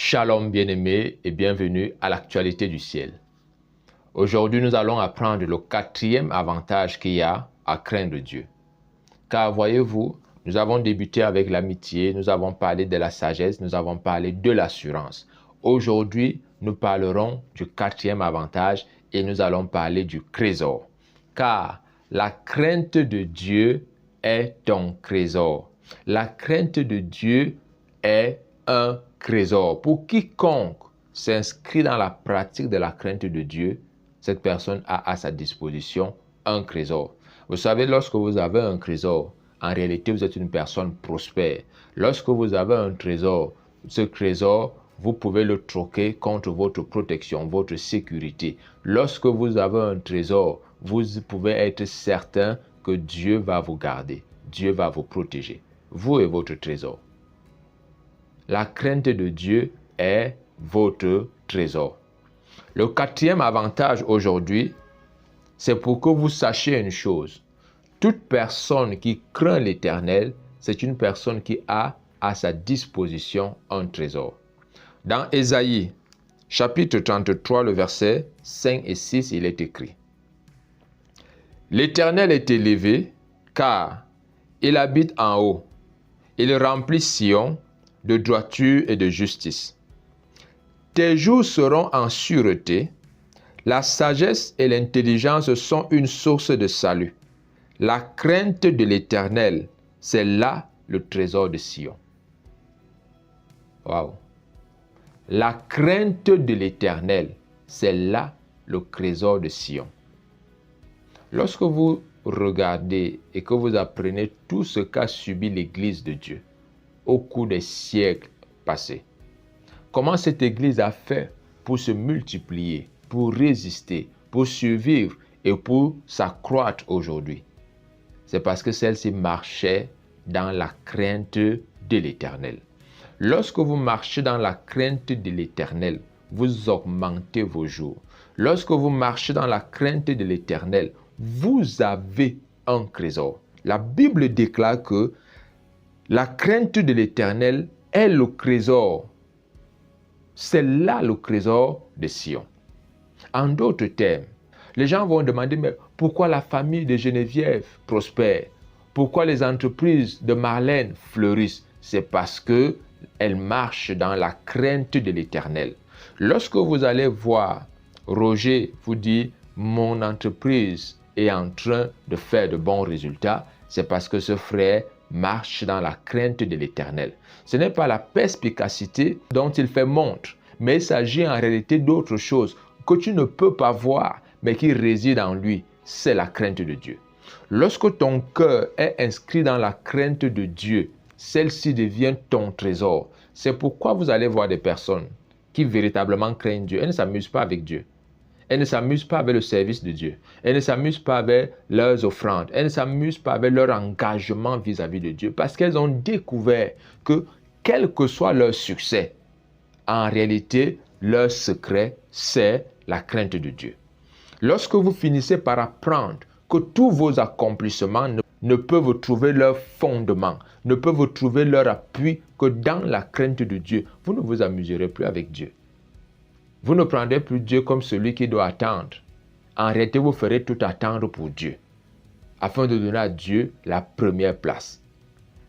Shalom bien-aimés et bienvenue à l'actualité du ciel. Aujourd'hui, nous allons apprendre le quatrième avantage qu'il y a à craindre Dieu. Car voyez-vous, nous avons débuté avec l'amitié, nous avons parlé de la sagesse, nous avons parlé de l'assurance. Aujourd'hui, nous parlerons du quatrième avantage et nous allons parler du trésor. Car la crainte de Dieu est ton trésor. La crainte de Dieu est un trésor. Pour quiconque s'inscrit dans la pratique de la crainte de Dieu, cette personne a à sa disposition un trésor. Vous savez, lorsque vous avez un trésor, en réalité, vous êtes une personne prospère. Lorsque vous avez un trésor, ce trésor, vous pouvez le troquer contre votre protection, votre sécurité. Lorsque vous avez un trésor, vous pouvez être certain que Dieu va vous garder. Dieu va vous protéger. Vous et votre trésor. La crainte de Dieu est votre trésor. Le quatrième avantage aujourd'hui, c'est pour que vous sachiez une chose. Toute personne qui craint l'Éternel, c'est une personne qui a à sa disposition un trésor. Dans Ésaïe, chapitre 33, le verset 5 et 6, il est écrit: L'Éternel est élevé, car il habite en haut. Il remplit Sion de droiture et de justice. Tes jours seront en sûreté. La sagesse et l'intelligence sont une source de salut. La crainte de l'Éternel, c'est là le trésor de Sion. Waouh! La crainte de l'Éternel, c'est là le trésor de Sion. Lorsque vous regardez et que vous apprenez tout ce qu'a subi l'Église de Dieu au cours des siècles passés, comment cette Église a fait pour se multiplier, pour résister, pour survivre et pour s'accroître aujourd'hui, c'est parce que celle-ci marchait dans la crainte de l'Éternel. Lorsque vous marchez dans la crainte de l'Éternel, vous augmentez vos jours. Lorsque vous marchez dans la crainte de l'Éternel, vous avez un trésor. La Bible déclare que la crainte de l'Éternel est le trésor. C'est là le trésor de Sion. En d'autres termes, les gens vont demander, mais pourquoi la famille de Geneviève prospère? Pourquoi les entreprises de Marlène fleurissent? C'est parce qu'elles marchent dans la crainte de l'Éternel. Lorsque vous allez voir Roger vous dire, mon entreprise est en train de faire de bons résultats, c'est parce que ce frère marche dans la crainte de l'Éternel. Ce n'est pas la perspicacité dont il fait montre, mais il s'agit en réalité d'autre chose que tu ne peux pas voir, mais qui réside en lui. C'est la crainte de Dieu. Lorsque ton cœur est inscrit dans la crainte de Dieu, celle-ci devient ton trésor. C'est pourquoi vous allez voir des personnes qui véritablement craignent Dieu. Elles ne s'amusent pas avec Dieu. Elles ne s'amusent pas avec le service de Dieu. Elles ne s'amusent pas avec leurs offrandes. Elles ne s'amusent pas avec leur engagement vis-à-vis de Dieu. Parce qu'elles ont découvert que quel que soit leur succès, en réalité, leur secret, c'est la crainte de Dieu. Lorsque vous finissez par apprendre que tous vos accomplissements ne peuvent trouver leur fondement, ne peuvent trouver leur appui que dans la crainte de Dieu, vous ne vous amuserez plus avec Dieu. Vous ne prendrez plus Dieu comme celui qui doit attendre. En réalité, vous ferez tout attendre pour Dieu, afin de donner à Dieu la première place.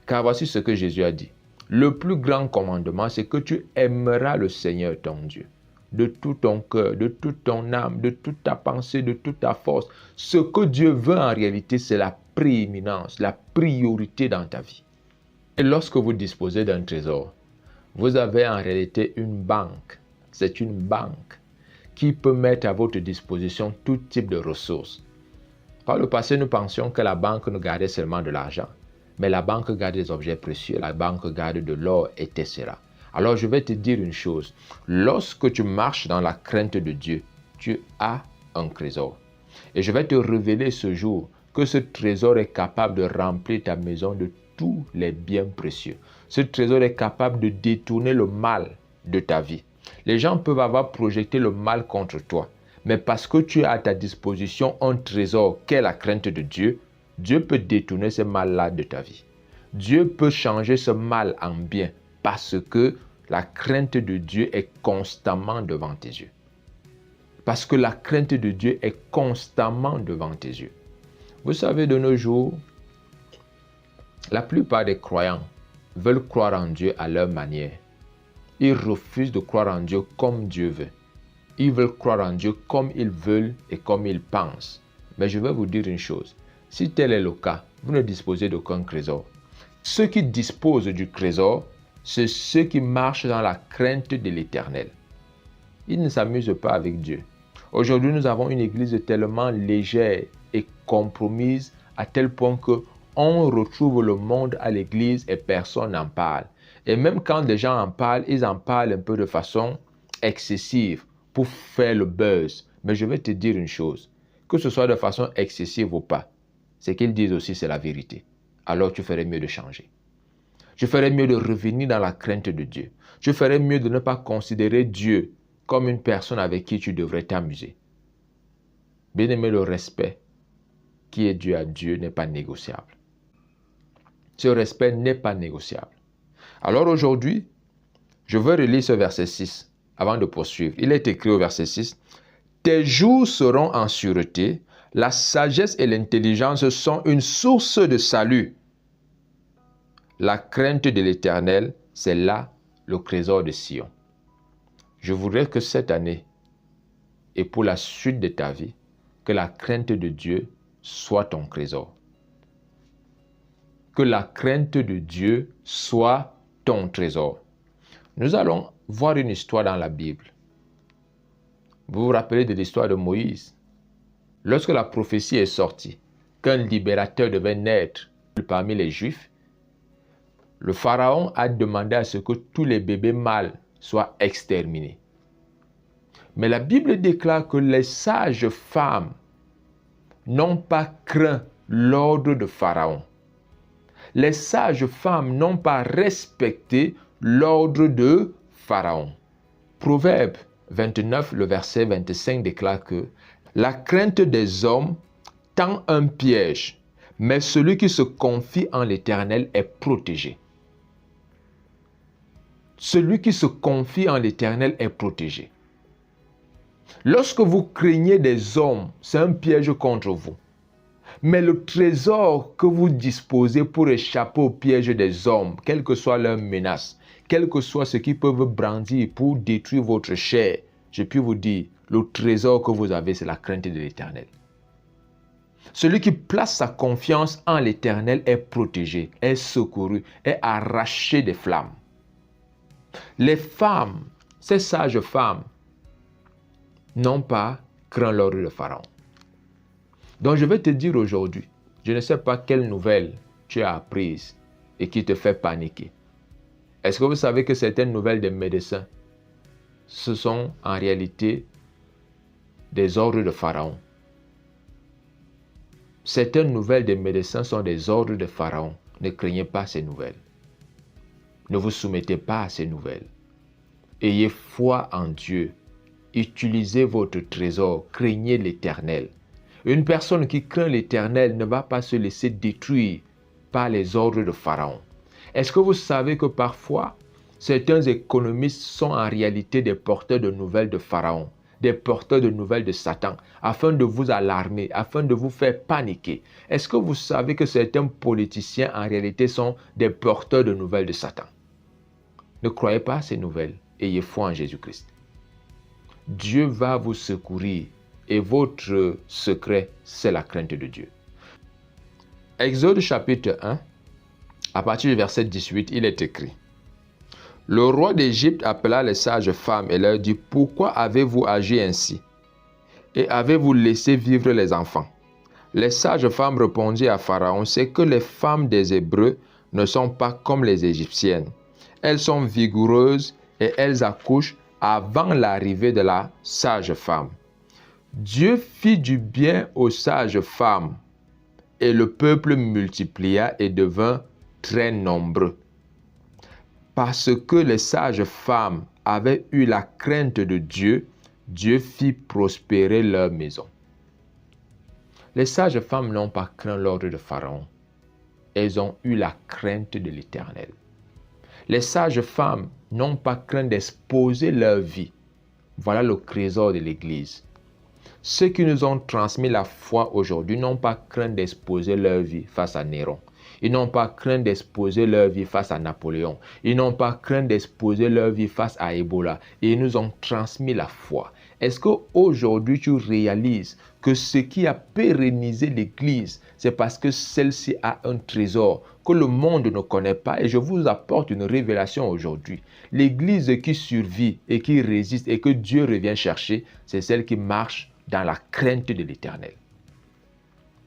Car voici ce que Jésus a dit. Le plus grand commandement, c'est que tu aimeras le Seigneur ton Dieu de tout ton cœur, de toute ton âme, de toute ta pensée, de toute ta force. Ce que Dieu veut en réalité, c'est la prééminence, la priorité dans ta vie. Et lorsque vous disposez d'un trésor, vous avez en réalité une banque. C'est une banque qui peut mettre à votre disposition tout type de ressources. Par le passé, nous pensions que la banque nous gardait seulement de l'argent. Mais la banque garde des objets précieux, la banque garde de l'or, etc. Alors je vais te dire une chose. Lorsque tu marches dans la crainte de Dieu, tu as un trésor. Et je vais te révéler ce jour que ce trésor est capable de remplir ta maison de tous les biens précieux. Ce trésor est capable de détourner le mal de ta vie. Les gens peuvent avoir projeté le mal contre toi. Mais parce que tu as à ta disposition un trésor qu'est la crainte de Dieu, Dieu peut détourner ce mal-là de ta vie. Dieu peut changer ce mal en bien parce que La crainte de Dieu est constamment devant tes yeux. Parce que la crainte de Dieu est constamment devant tes yeux. Vous savez, de nos jours, la plupart des croyants veulent croire en Dieu à leur manière. Ils refusent de croire en Dieu comme Dieu veut. Ils veulent croire en Dieu comme ils veulent et comme ils pensent. Mais je vais vous dire une chose. Si tel est le cas, vous ne disposez d'aucun trésor. Ceux qui disposent du trésor, c'est ceux qui marchent dans la crainte de l'Éternel. Ils ne s'amusent pas avec Dieu. Aujourd'hui, nous avons une église tellement légère et compromise à tel point que on retrouve le monde à l'église et personne n'en parle. Et même quand les gens en parlent, ils en parlent un peu de façon excessive pour faire le buzz. Mais je vais te dire une chose, que ce soit de façon excessive ou pas, ce qu'ils disent aussi c'est la vérité. Alors tu ferais mieux de changer. Je ferais mieux de revenir dans la crainte de Dieu. Je ferais mieux de ne pas considérer Dieu comme une personne avec qui tu devrais t'amuser. Bien-aimé, le respect qui est dû à Dieu n'est pas négociable. Ce respect n'est pas négociable. Alors aujourd'hui, je veux relire ce verset 6 avant de poursuivre. Il est écrit au verset 6. Tes jours seront en sûreté, la sagesse et l'intelligence sont une source de salut. La crainte de l'Éternel, c'est là le trésor de Sion. Je voudrais que cette année et pour la suite de ta vie, que la crainte de Dieu soit ton trésor. Que la crainte de Dieu soit ton trésor. Nous allons voir une histoire dans la Bible. Vous vous rappelez de l'histoire de Moïse? Lorsque la prophétie est sortie, qu'un libérateur devait naître parmi les Juifs, le Pharaon a demandé à ce que tous les bébés mâles soient exterminés. Mais la Bible déclare que les sages femmes n'ont pas craint l'ordre de Pharaon. Les sages femmes n'ont pas respecté l'ordre de Pharaon. Proverbe 29, le verset 25 déclare que la crainte des hommes tend un piège, mais celui qui se confie en l'Éternel est protégé. Celui qui se confie en l'Éternel est protégé. Lorsque vous craignez des hommes, c'est un piège contre vous. Mais le trésor que vous disposez pour échapper au piège des hommes, quelle que soit leur menace, quel que soit ce qu'ils peuvent brandir pour détruire votre chair, je puis vous dire, le trésor que vous avez, c'est la crainte de l'Éternel. Celui qui place sa confiance en l'Éternel est protégé, est secouru, est arraché des flammes. Les femmes, ces sages femmes, n'ont pas craint l'ordre de Pharaon. Donc je vais te dire aujourd'hui, je ne sais pas quelle nouvelle tu as apprise et qui te fait paniquer. Est-ce que vous savez que certaines nouvelles des médecins, ce sont en réalité des ordres de Pharaon? Certaines nouvelles des médecins sont des ordres de Pharaon. Ne craignez pas ces nouvelles. Ne vous soumettez pas à ces nouvelles. Ayez foi en Dieu. Utilisez votre trésor. Craignez l'Éternel. Une personne qui craint l'Éternel ne va pas se laisser détruire par les ordres de Pharaon. Est-ce que vous savez que parfois, certains économistes sont en réalité des porteurs de nouvelles de Pharaon, des porteurs de nouvelles de Satan, afin de vous alarmer, afin de vous faire paniquer? Est-ce que vous savez que certains politiciens en réalité sont des porteurs de nouvelles de Satan? Ne croyez pas à ces nouvelles. Ayez foi en Jésus-Christ. Dieu va vous secourir et votre secret, c'est la crainte de Dieu. Exode chapitre 1, à partir du verset 18, il est écrit: Le roi d'Égypte appela les sages femmes et leur dit: Pourquoi avez-vous agi ainsi? Et avez-vous laissé vivre les enfants? Les sages femmes répondirent à Pharaon: C'est que les femmes des Hébreux ne sont pas comme les Égyptiennes. Elles sont vigoureuses et elles accouchent avant l'arrivée de la sage femme. Dieu fit du bien aux sages femmes, et le peuple multiplia et devint très nombreux. Parce que les sages femmes avaient eu la crainte de Dieu, Dieu fit prospérer leur maison. Les sages femmes n'ont pas craint l'ordre de Pharaon. Elles ont eu la crainte de l'Éternel. Les sages femmes n'ont pas craint d'exposer leur vie. Voilà le trésor de l'Église. Ceux qui nous ont transmis la foi aujourd'hui n'ont pas craint d'exposer leur vie face à Néron. Ils n'ont pas craint d'exposer leur vie face à Napoléon. Ils n'ont pas craint d'exposer leur vie face à Ebola. Et ils nous ont transmis la foi. Est-ce qu'aujourd'hui tu réalises que ce qui a pérennisé l'Église, c'est parce que celle-ci a un trésor que le monde ne connaît pas? Et je vous apporte une révélation aujourd'hui. L'Église qui survit et qui résiste et que Dieu revient chercher, c'est celle qui marche dans la crainte de l'Éternel.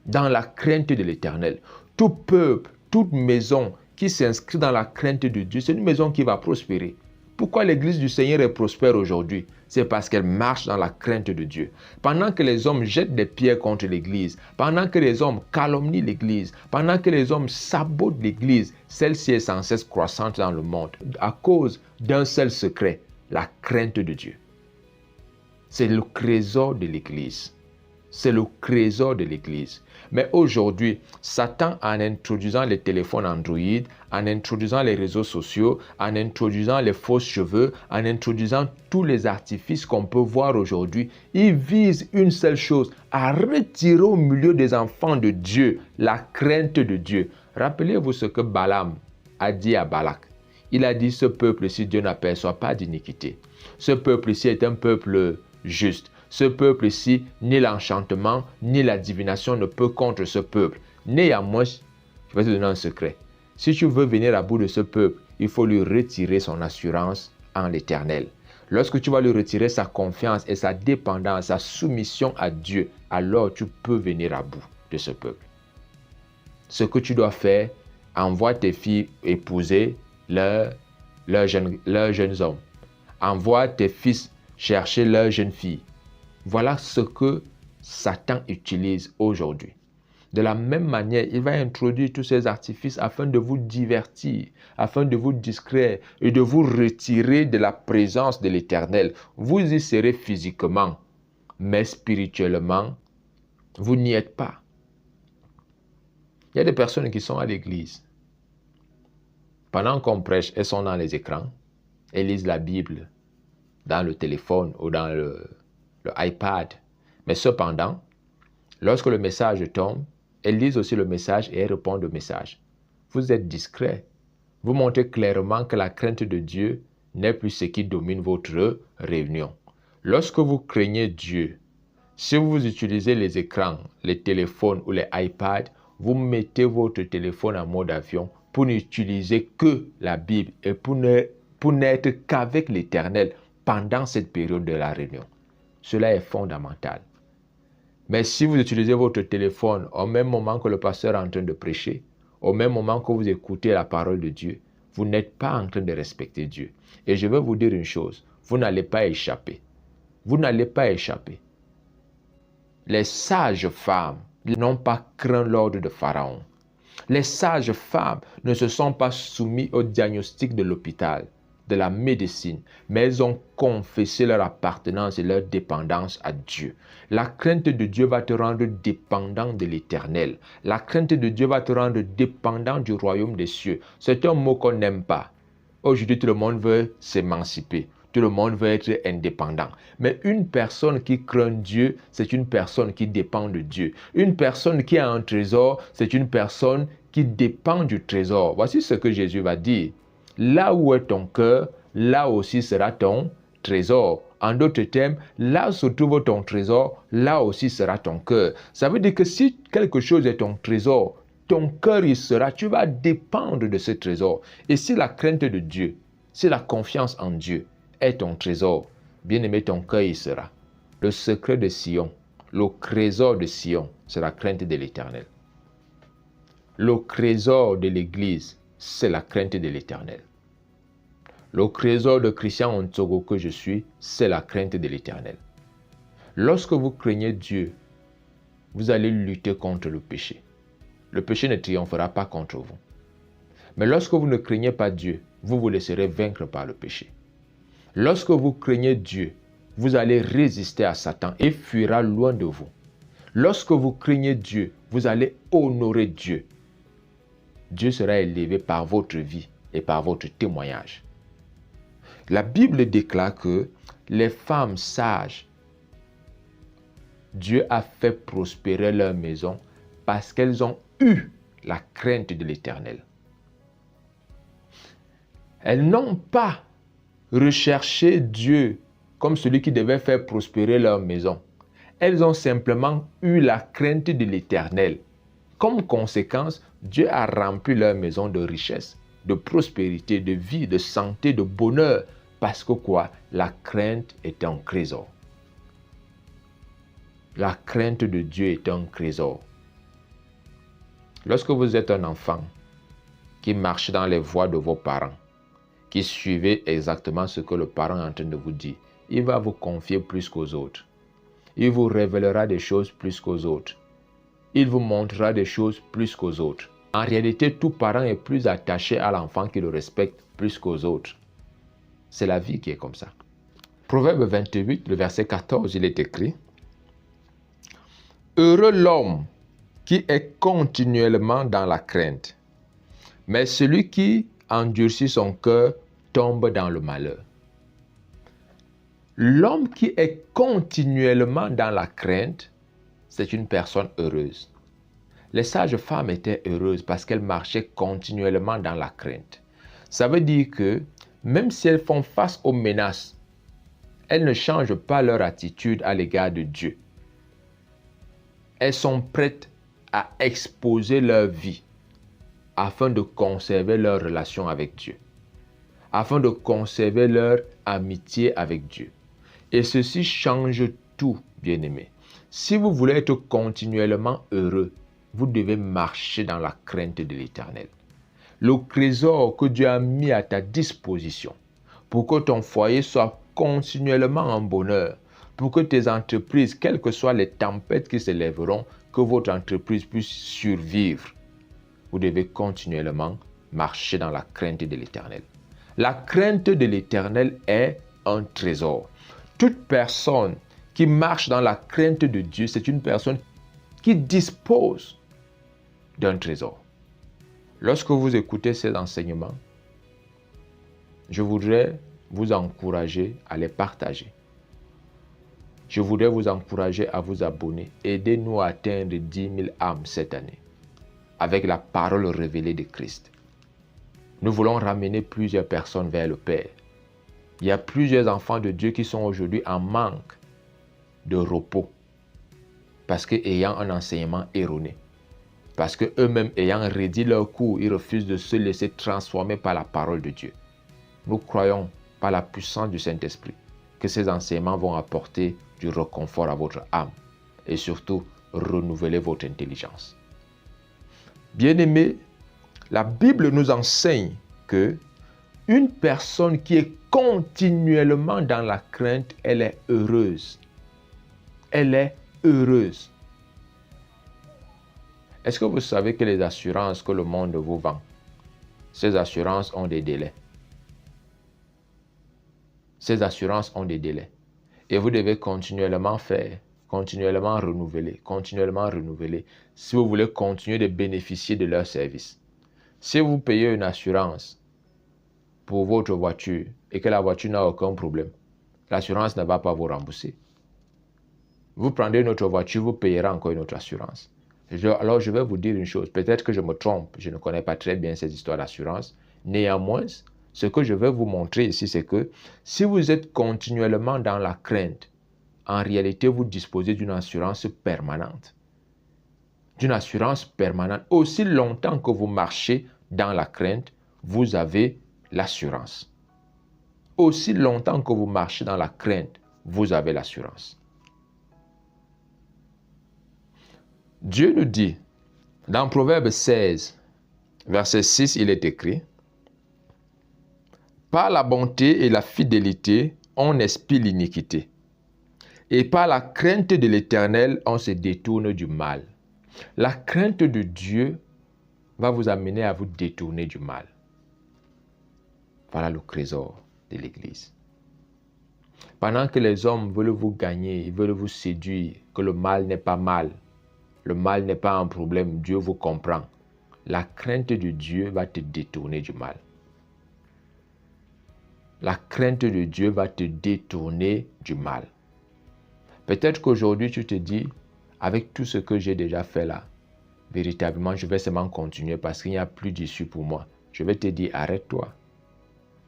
Dans la crainte de l'Éternel. Tout peuple, toute maison qui s'inscrit dans la crainte de Dieu, c'est une maison qui va prospérer. Pourquoi l'Église du Seigneur est prospère aujourd'hui? C'est parce qu'elle marche dans la crainte de Dieu. Pendant que les hommes jettent des pierres contre l'Église, pendant que les hommes calomnient l'Église, pendant que les hommes sabotent l'Église, celle-ci est sans cesse croissante dans le monde à cause d'un seul secret, la crainte de Dieu. C'est le trésor de l'Église. C'est le trésor de l'Église. Mais aujourd'hui, Satan, en introduisant les téléphones Android, en introduisant les réseaux sociaux, en introduisant les faux cheveux, en introduisant tous les artifices qu'on peut voir aujourd'hui, il vise une seule chose, à retirer au milieu des enfants de Dieu la crainte de Dieu. Rappelez-vous ce que Balaam a dit à Balak. Il a dit, ce peuple-ci, Dieu n'aperçoit pas d'iniquité. Ce peuple-ci est un peuple juste. Ce peuple-ci, ni l'enchantement, ni la divination ne peut contre ce peuple. Néanmoins, je vais te donner un secret. Si tu veux venir à bout de ce peuple, il faut lui retirer son assurance en l'Éternel. Lorsque tu vas lui retirer sa confiance et sa dépendance, sa soumission à Dieu, alors tu peux venir à bout de ce peuple. Ce que tu dois faire, envoie tes filles épouser leurs jeunes hommes. Envoie tes fils chercher leurs jeunes filles. Voilà ce que Satan utilise aujourd'hui. De la même manière, il va introduire tous ces artifices afin de vous divertir, afin de vous distraire et de vous retirer de la présence de l'Éternel. Vous y serez physiquement, mais spirituellement, vous n'y êtes pas. Il y a des personnes qui sont à l'église. Pendant qu'on prêche, elles sont dans les écrans. Elles lisent la Bible dans le téléphone ou dans le iPad. Mais cependant, lorsque le message tombe, elles lisent aussi le message et elles répondent au message. Vous êtes discret. Vous montrez clairement que la crainte de Dieu n'est plus ce qui domine votre réunion. Lorsque vous craignez Dieu, si vous utilisez les écrans, les téléphones ou les iPads, vous mettez votre téléphone en mode avion pour n'utiliser que la Bible et pour n'être qu'avec l'Éternel pendant cette période de la réunion. Cela est fondamental. Mais si vous utilisez votre téléphone au même moment que le pasteur est en train de prêcher, au même moment que vous écoutez la parole de Dieu, vous n'êtes pas en train de respecter Dieu. Et je vais vous dire une chose, vous n'allez pas échapper. Vous n'allez pas échapper. Les sages femmes n'ont pas craint l'ordre de Pharaon. Les sages femmes ne se sont pas soumises au diagnostic de l'hôpital, de la médecine, mais elles ont confessé leur appartenance et leur dépendance à Dieu. La crainte de Dieu va te rendre dépendant de l'Éternel. La crainte de Dieu va te rendre dépendant du royaume des cieux. C'est un mot qu'on n'aime pas. Aujourd'hui, tout le monde veut s'émanciper. Tout le monde veut être indépendant. Mais une personne qui craint Dieu, c'est une personne qui dépend de Dieu. Une personne qui a un trésor, c'est une personne qui dépend du trésor. Voici ce que Jésus va dire. Là où est ton cœur, là aussi sera ton trésor. En d'autres termes, là où se trouve ton trésor, là aussi sera ton cœur. Ça veut dire que si quelque chose est ton trésor, ton cœur y sera. Tu vas dépendre de ce trésor. Et si la crainte de Dieu, si la confiance en Dieu est ton trésor, bien aimé, ton cœur y sera. Le secret de Sion, le trésor de Sion, c'est la crainte de l'Éternel. Le trésor de l'Église, c'est la crainte de l'Éternel. Le trésor de Christian Ontsogo que je suis, c'est la crainte de l'Éternel. Lorsque vous craignez Dieu, vous allez lutter contre le péché. Le péché ne triomphera pas contre vous. Mais lorsque vous ne craignez pas Dieu, vous vous laisserez vaincre par le péché. Lorsque vous craignez Dieu, vous allez résister à Satan et fuira loin de vous. Lorsque vous craignez Dieu, vous allez honorer Dieu. Dieu sera élevé par votre vie et par votre témoignage. La Bible déclare que les femmes sages, Dieu a fait prospérer leur maison parce qu'elles ont eu la crainte de l'Éternel. Elles n'ont pas recherché Dieu comme celui qui devait faire prospérer leur maison. Elles ont simplement eu la crainte de l'Éternel. Comme conséquence, Dieu a rempli leur maison de richesse, de prospérité, de vie, de santé, de bonheur. Parce que quoi? La crainte est un trésor. La crainte de Dieu est un trésor. Lorsque vous êtes un enfant qui marche dans les voies de vos parents, qui suivez exactement ce que le parent est en train de vous dire, il va vous confier plus qu'aux autres. Il vous révélera des choses plus qu'aux autres. Il vous montrera des choses plus qu'aux autres. En réalité, tout parent est plus attaché à l'enfant qui le respecte plus qu'aux autres. C'est la vie qui est comme ça. Proverbe 28, le verset 14, il est écrit: « Heureux l'homme qui est continuellement dans la crainte, mais celui qui endurcit son cœur tombe dans le malheur. » L'homme qui est continuellement dans la crainte, c'est une personne heureuse. Les sages femmes étaient heureuses parce qu'elles marchaient continuellement dans la crainte. Ça veut dire que même si elles font face aux menaces, elles ne changent pas leur attitude à l'égard de Dieu. Elles sont prêtes à exposer leur vie afin de conserver leur relation avec Dieu, afin de conserver leur amitié avec Dieu. Et ceci change tout, bien-aimés. Si vous voulez être continuellement heureux, vous devez marcher dans la crainte de l'Éternel. Le trésor que Dieu a mis à ta disposition pour que ton foyer soit continuellement en bonheur, pour que tes entreprises, quelles que soient les tempêtes qui se lèveront, que votre entreprise puisse survivre. Vous devez continuellement marcher dans la crainte de l'Éternel. La crainte de l'Éternel est un trésor. Toute personne qui marche dans la crainte de Dieu, c'est une personne qui dispose d'un trésor. Lorsque vous écoutez ces enseignements, je voudrais vous encourager à les partager. Je voudrais vous encourager à vous abonner. Aidez-nous à atteindre 10 000 âmes cette année avec la parole révélée de Christ. Nous voulons ramener plusieurs personnes vers le Père. Il y a plusieurs enfants de Dieu qui sont aujourd'hui en manque de repos parce qu'ayant un enseignement erroné, parce qu'eux-mêmes ayant rédigé leur cours, ils refusent de se laisser transformer par la parole de Dieu. Nous croyons par la puissance du Saint-Esprit que ces enseignements vont apporter du réconfort à votre âme et surtout renouveler votre intelligence. Bien-aimés, la Bible nous enseigne que une personne qui est continuellement dans la crainte, elle est heureuse. Elle est heureuse. Est-ce que vous savez que les assurances que le monde vous vend, ces assurances ont des délais? Ces assurances ont des délais. Et vous devez continuellement faire, continuellement renouveler, si vous voulez continuer de bénéficier de leurs services. Si vous payez une assurance pour votre voiture et que la voiture n'a aucun problème, l'assurance ne va pas vous rembourser. Vous prendrez une autre voiture, vous payerez encore une autre assurance. Alors je vais vous dire une chose, peut-être que je me trompe, je ne connais pas très bien ces histoires d'assurance. Néanmoins, ce que je vais vous montrer ici, c'est que si vous êtes continuellement dans la crainte, en réalité, vous disposez d'une assurance permanente. D'une assurance permanente. Aussi longtemps que vous marchez dans la crainte, vous avez l'assurance. Aussi longtemps que vous marchez dans la crainte, vous avez l'assurance. Dieu nous dit, dans Proverbe 16, verset 6, il est écrit: « Par la bonté et la fidélité, on expie l'iniquité. Et par la crainte de l'Éternel, on se détourne du mal. » La crainte de Dieu va vous amener à vous détourner du mal. Voilà le trésor de l'Église. Pendant que les hommes veulent vous gagner, ils veulent vous séduire, que le mal n'est pas mal, le mal n'est pas un problème, Dieu vous comprend. La crainte de Dieu va te détourner du mal. La crainte de Dieu va te détourner du mal. Peut-être qu'aujourd'hui, tu te dis, avec tout ce que j'ai déjà fait là, véritablement, je vais seulement continuer parce qu'il n'y a plus d'issue pour moi. Je vais te dire, arrête-toi.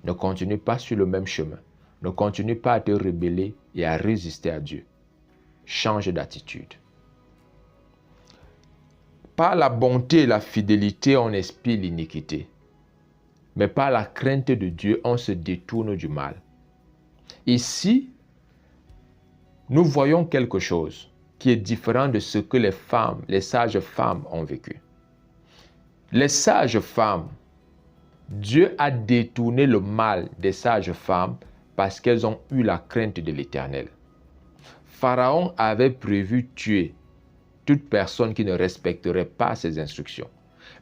Ne continue pas sur le même chemin. Ne continue pas à te rebeller et à résister à Dieu. Change d'attitude. Par la bonté et la fidélité, on expie l'iniquité. Mais par la crainte de Dieu, on se détourne du mal. Ici, nous voyons quelque chose qui est différent de ce que les sages femmes ont vécu. Les sages femmes, Dieu a détourné le mal des sages femmes parce qu'elles ont eu la crainte de l'Éternel. Pharaon avait prévu tuer toute personne qui ne respecterait pas ses instructions.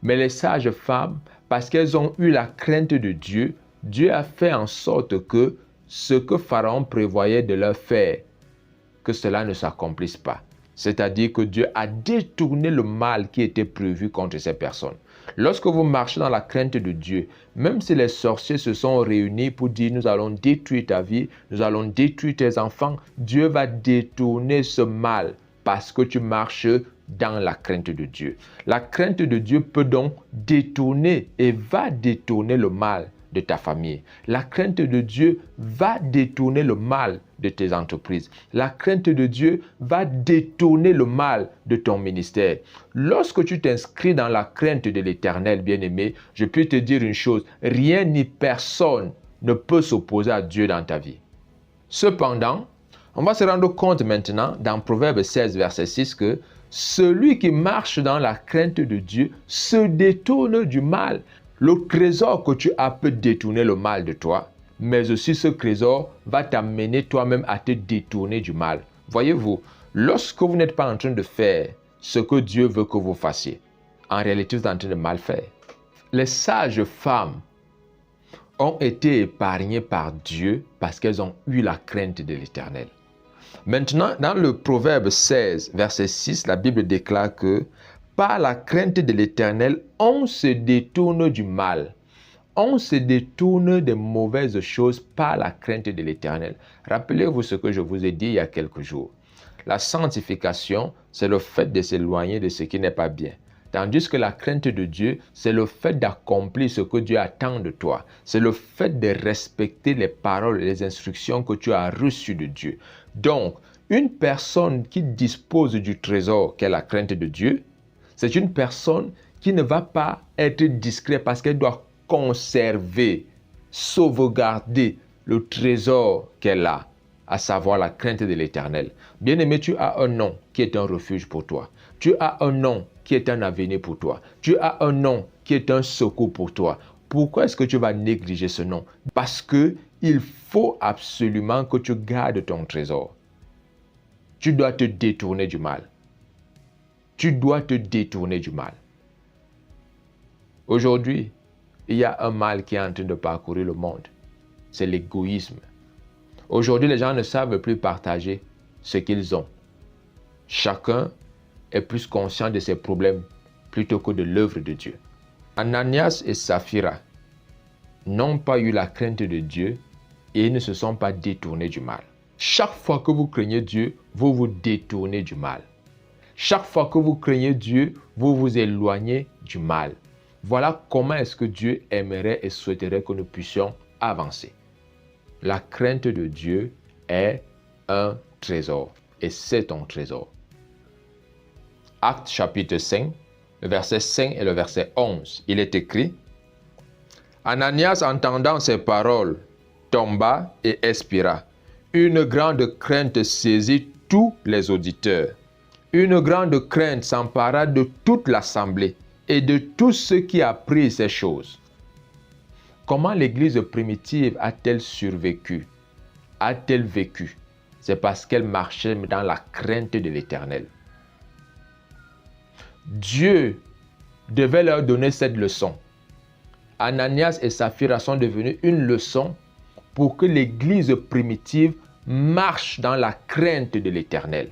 Mais les sages femmes, parce qu'elles ont eu la crainte de Dieu, Dieu a fait en sorte que ce que Pharaon prévoyait de leur faire, que cela ne s'accomplisse pas. C'est-à-dire que Dieu a détourné le mal qui était prévu contre ces personnes. Lorsque vous marchez dans la crainte de Dieu, même si les sorciers se sont réunis pour dire nous allons détruire ta vie, nous allons détruire tes enfants, Dieu va détourner ce mal parce que tu marches dans la crainte de Dieu. La crainte de Dieu peut donc détourner et va détourner le mal de ta famille. La crainte de Dieu va détourner le mal de tes entreprises. La crainte de Dieu va détourner le mal de ton ministère. Lorsque tu t'inscris dans la crainte de l'Éternel, bien-aimé, je peux te dire une chose, rien ni personne ne peut s'opposer à Dieu dans ta vie. Cependant, on va se rendre compte maintenant dans Proverbe 16, verset 6 que celui qui marche dans la crainte de Dieu se détourne du mal. Le trésor que tu as peut détourner le mal de toi, mais aussi ce trésor va t'amener toi-même à te détourner du mal. Voyez-vous, lorsque vous n'êtes pas en train de faire ce que Dieu veut que vous fassiez, en réalité vous êtes en train de mal faire. Les sages femmes ont été épargnées par Dieu parce qu'elles ont eu la crainte de l'Éternel. Maintenant, dans le Proverbe 16, verset 6, la Bible déclare que par la crainte de l'Éternel, on se détourne du mal. On se détourne des mauvaises choses par la crainte de l'Éternel. Rappelez-vous ce que je vous ai dit il y a quelques jours. La sanctification, c'est le fait de s'éloigner de ce qui n'est pas bien. Tandis que la crainte de Dieu, c'est le fait d'accomplir ce que Dieu attend de toi. C'est le fait de respecter les paroles et les instructions que tu as reçues de Dieu. Donc, une personne qui dispose du trésor qu'est la crainte de Dieu, c'est une personne qui ne va pas être discrète parce qu'elle doit conserver, sauvegarder le trésor qu'elle a, à savoir la crainte de l'Éternel. Bien-aimé, tu as un nom qui est un refuge pour toi. Tu as un nom qui est un avenir pour toi. Tu as un nom qui est un secours pour toi. Pourquoi est-ce que tu vas négliger ce nom? Parce qu'il faut absolument que tu gardes ton trésor. Tu dois te détourner du mal. Tu dois te détourner du mal. Aujourd'hui, il y a un mal qui est en train de parcourir le monde. C'est l'égoïsme. Aujourd'hui, les gens ne savent plus partager ce qu'ils ont. Chacun est plus conscient de ses problèmes plutôt que de l'œuvre de Dieu. Ananias et Saphira n'ont pas eu la crainte de Dieu et ils ne se sont pas détournés du mal. Chaque fois que vous craignez Dieu, vous vous détournez du mal. Chaque fois que vous craignez Dieu, vous vous éloignez du mal. Voilà comment est-ce que Dieu aimerait et souhaiterait que nous puissions avancer. La crainte de Dieu est un trésor et c'est ton trésor. Actes chapitre 5, le verset 5 et le verset 11, il est écrit: Ananias, entendant ces paroles, tomba et expira. Une grande crainte saisit tous les auditeurs. Une grande crainte s'empara de toute l'assemblée et de tous ceux qui apprirent ces choses. Comment l'Église primitive a-t-elle survécu? A-t-elle vécu? C'est parce qu'elle marchait dans la crainte de l'Éternel. Dieu devait leur donner cette leçon. Ananias et Saphira sont devenus une leçon pour que l'Église primitive marche dans la crainte de l'Éternel.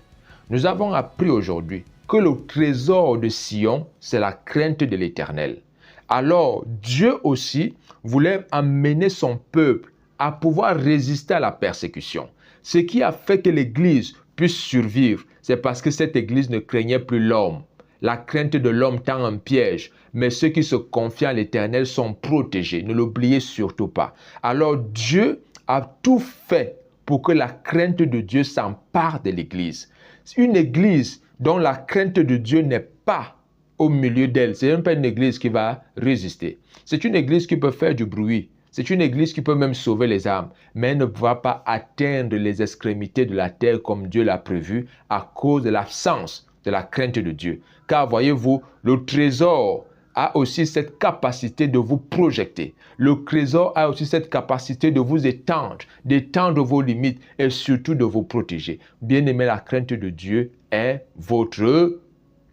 Nous avons appris aujourd'hui que le trésor de Sion, c'est la crainte de l'Éternel. Alors, Dieu aussi voulait amener son peuple à pouvoir résister à la persécution. Ce qui a fait que l'Église puisse survivre, c'est parce que cette Église ne craignait plus l'homme. La crainte de l'homme tend un piège, mais ceux qui se confient à l'Éternel sont protégés. Ne l'oubliez surtout pas. Alors Dieu a tout fait pour que la crainte de Dieu s'empare de l'Église. Une Église dont la crainte de Dieu n'est pas au milieu d'elle, ce n'est même pas une Église qui va résister. C'est une Église qui peut faire du bruit. C'est une Église qui peut même sauver les âmes, mais elle ne va pas atteindre les extrémités de la terre comme Dieu l'a prévu à cause de l'absence de la crainte de Dieu. Car voyez-vous, le trésor a aussi cette capacité de vous projeter. Le trésor a aussi cette capacité de vous d'étendre vos limites et surtout de vous protéger. Bien-aimé, la crainte de Dieu est votre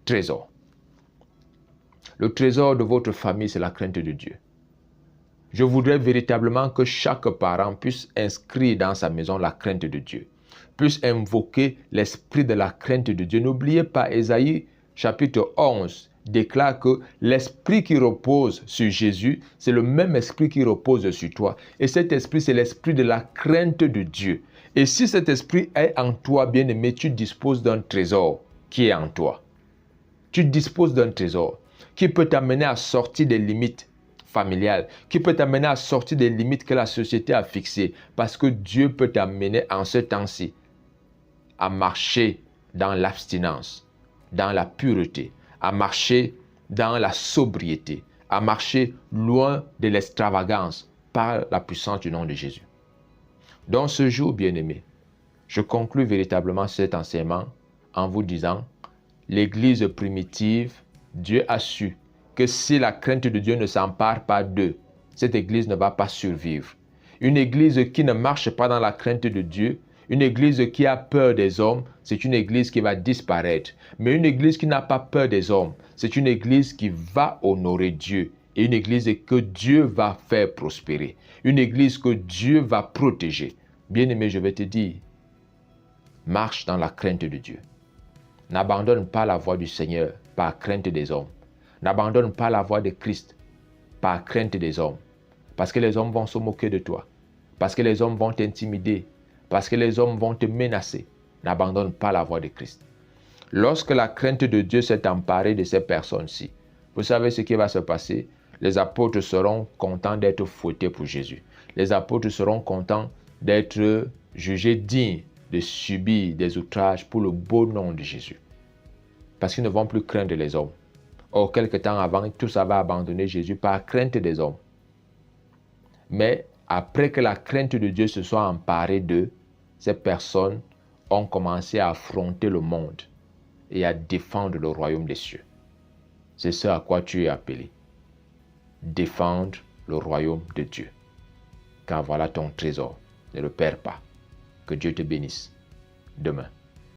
trésor. Le trésor de votre famille, c'est la crainte de Dieu. Je voudrais véritablement que chaque parent puisse inscrire dans sa maison la crainte de Dieu, puisse invoquer l'esprit de la crainte de Dieu. N'oubliez pas, Ésaïe chapitre 11 déclare que l'esprit qui repose sur Jésus, c'est le même esprit qui repose sur toi. Et cet esprit, c'est l'esprit de la crainte de Dieu. Et si cet esprit est en toi, bien-aimé, tu disposes d'un trésor qui est en toi. Tu disposes d'un trésor qui peut t'amener à sortir des limites familiales, qui peut t'amener à sortir des limites que la société a fixées, parce que Dieu peut t'amener en ce temps-ci à marcher dans l'abstinence, dans la pureté, à marcher dans la sobriété, à marcher loin de l'extravagance par la puissance du nom de Jésus. Dans ce jour, bien-aimé, je conclus véritablement cet enseignement en vous disant, l'Église primitive, Dieu a su que si la crainte de Dieu ne s'empare pas d'eux, cette Église ne va pas survivre. Une Église qui ne marche pas dans la crainte de Dieu, une Église qui a peur des hommes, c'est une Église qui va disparaître. Mais une Église qui n'a pas peur des hommes, c'est une Église qui va honorer Dieu. Et une Église que Dieu va faire prospérer. Une Église que Dieu va protéger. Bien-aimé, je vais te dire, marche dans la crainte de Dieu. N'abandonne pas la voie du Seigneur par crainte des hommes. N'abandonne pas la voie de Christ par crainte des hommes. Parce que les hommes vont se moquer de toi. Parce que les hommes vont t'intimider. Parce que les hommes vont te menacer. N'abandonne pas la voie de Christ. Lorsque la crainte de Dieu s'est emparée de ces personnes-ci, vous savez ce qui va se passer? Les apôtres seront contents d'être fouettés pour Jésus. Les apôtres seront contents d'être jugés dignes de subir des outrages pour le beau nom de Jésus. Parce qu'ils ne vont plus craindre les hommes. Or, quelque temps avant, tous avaient abandonné Jésus par crainte des hommes. Mais après que la crainte de Dieu se soit emparée d'eux, ces personnes ont commencé à affronter le monde et à défendre le royaume des cieux. C'est ce à quoi tu es appelé. Défendre le royaume de Dieu. Car voilà ton trésor. Ne le perds pas. Que Dieu te bénisse. Demain.